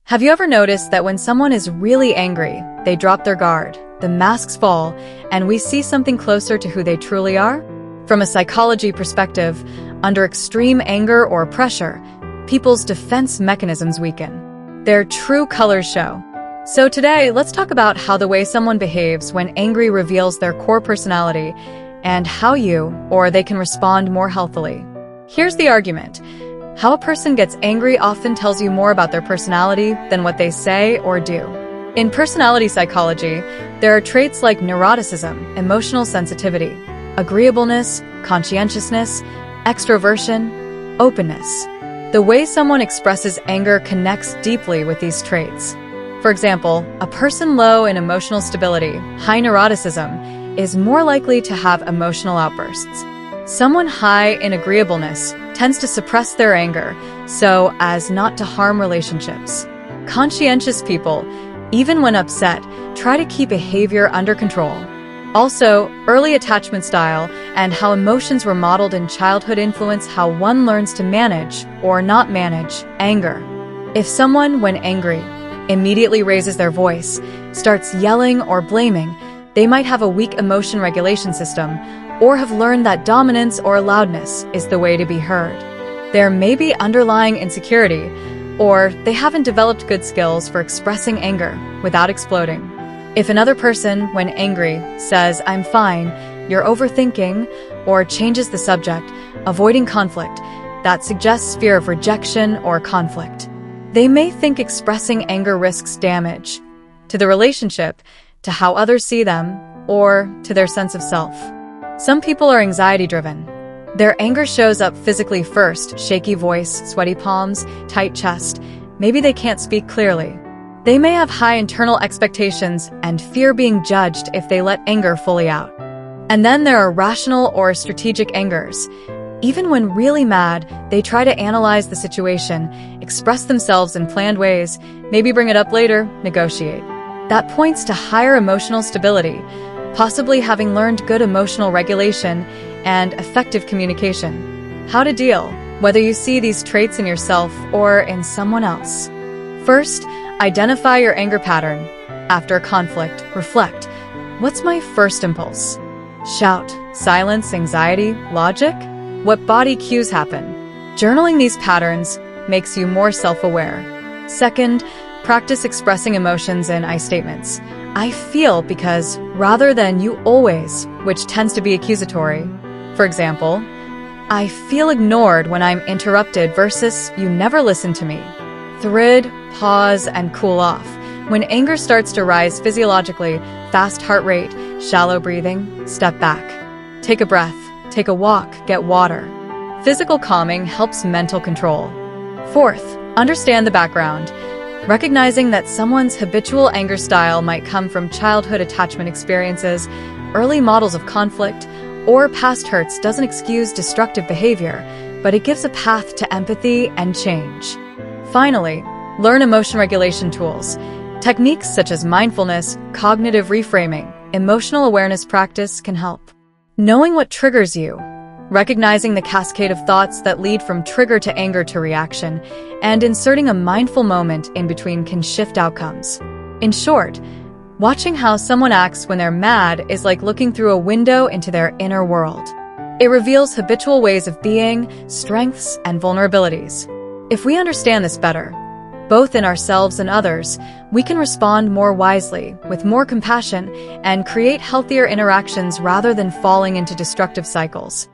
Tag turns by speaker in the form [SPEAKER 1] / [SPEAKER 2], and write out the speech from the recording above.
[SPEAKER 1] Have you ever noticed that when someone is really angry, they drop their guard, the masks fall, and we see something closer to who they truly are? From a psychology perspective, under extreme anger or pressure, people's defense mechanisms weaken. Their true colors show. So today, let's talk about how the way someone behaves when angry reveals their core personality and how you or they can respond more healthily. Here's the argument. How a person gets angry often tells you more about their personality than what they say or do. In personality psychology, there are traits like neuroticism, emotional sensitivity, agreeableness, conscientiousness, extroversion, openness. The way someone expresses anger connects deeply with these traits. For example, a person low in emotional stability, high neuroticism, is more likely to have emotional outbursts. Someone high in agreeableness tends to suppress their anger so as not to harm relationships. Conscientious people, even when upset, try to keep behavior under control. Also, early attachment style and how emotions were modeled in childhood influence how one learns to manage or not manage anger. If someone, when angry, immediately raises their voice, starts yelling or blaming, they might have a weak emotion regulation system or have learned that dominance or loudness is the way to be heard. There may be underlying insecurity, or they haven't developed good skills for expressing anger without exploding. If another person, when angry, says, "I'm fine," you're overthinking, or changes the subject, avoiding conflict, that suggests fear of rejection or conflict. They may think expressing anger risks damage to the relationship, to how others see them, or to their sense of self. Some people are anxiety-driven. Their anger shows up physically first, shaky voice, sweaty palms, tight chest. Maybe they can't speak clearly. They may have high internal expectations and fear being judged if they let anger fully out. And then there are rational or strategic angers. Even when really mad, they try to analyze the situation, express themselves in planned ways, maybe bring it up later, negotiate. That points to higher emotional stability, possibly having learned good emotional regulation and effective communication. How to deal, whether you see these traits in yourself or in someone else. First, identify your anger pattern. After a conflict, reflect. What's my first impulse? Shout, silence, anxiety, logic? What body cues happen? Journaling these patterns makes you more self-aware. Second, practice expressing emotions in I statements. I feel because, rather than you always, which tends to be accusatory. For example, I feel ignored when I'm interrupted versus you never listen to me. Thrid, pause, and cool off. When anger starts to rise physiologically, fast heart rate, shallow breathing, step back. Take a breath, take a walk, get water. Physical calming helps mental control. Fourth, understand the background. Recognizing that someone's habitual anger style might come from childhood attachment experiences, early models of conflict, or past hurts doesn't excuse destructive behavior, but it gives a path to empathy and change. Finally, learn emotion regulation tools. Techniques such as mindfulness, cognitive reframing, emotional awareness practice can help. Knowing what triggers you, recognizing the cascade of thoughts that lead from trigger to anger to reaction, and inserting a mindful moment in between can shift outcomes. In short, watching how someone acts when they're mad is like looking through a window into their inner world. It reveals habitual ways of being, strengths, and vulnerabilities. If we understand this better, both in ourselves and others, we can respond more wisely, with more compassion, and create healthier interactions rather than falling into destructive cycles.